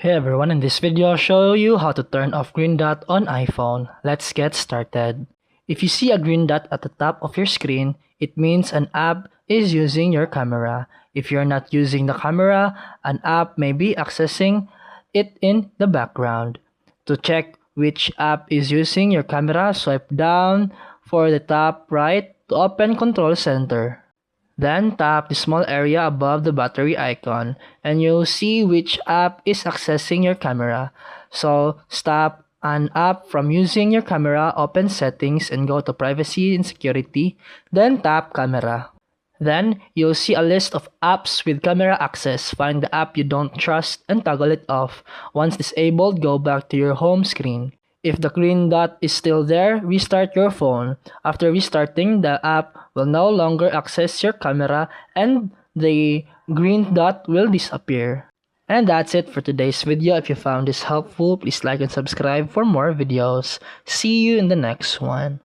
Hey everyone, in this video I'll show you how to turn off green dot on iPhone. Let's get started. If you see a green dot at the top of your screen, it means an app is using your camera. If you're not using the camera, an app may be accessing it in the background. To check which app is using your camera, swipe down for the top right to open Control Center. Then tap the small area above the battery icon and you'll see which app is accessing your camera. So stop an app from using your camera, open settings and go to privacy and security, then tap camera. Then you'll see a list of apps with camera access. Find the app you don't trust and toggle it off. Once disabled, go back to your home screen. If the green dot is still there, restart your phone. After restarting, the app will no longer access your camera and the green dot will disappear. And that's it for today's video. If you found this helpful, please like and subscribe for more videos. See you in the next one.